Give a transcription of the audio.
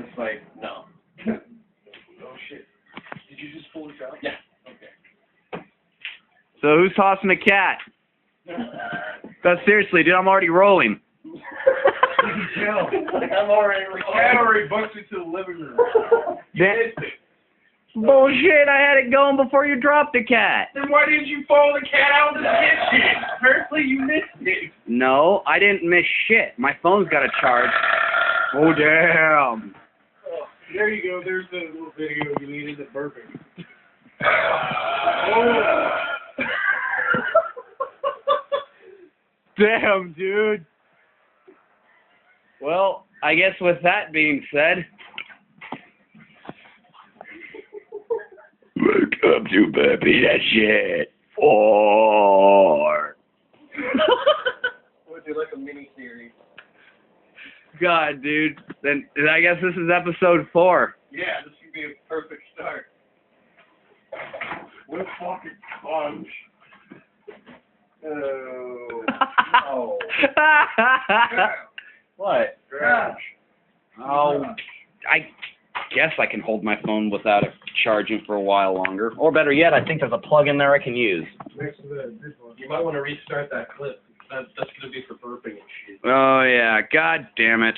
just like, no. Oh shit. Did you just pull this out? Yeah. Okay. So who's tossing a cat? That's seriously, dude, I'm already rolling. I'm already Cat already bucked into the living room. Bullshit, I had it going before you dropped the cat. Then why didn't you follow the cat out of the kitchen? Apparently you missed it. No, I didn't miss shit. My phone's got a charge. Oh, damn. Oh, there you go. There's the little video you needed at burping. Oh. Damn, dude. Well, I guess with that being said, welcome to Burping and Shit 4. We'll do like a mini series. God, dude. Then I guess this is episode 4. Yeah, this would be a perfect start. What a fucking sponge. Oh. Oh. What? Trash. Oh, I guess I can hold my phone without it charging for a while longer. Or better yet, I think there's a plug in there I can use. Next to the dishwasher. You might want to restart that clip. That's going to be for burping and shit. Oh, yeah. God damn it.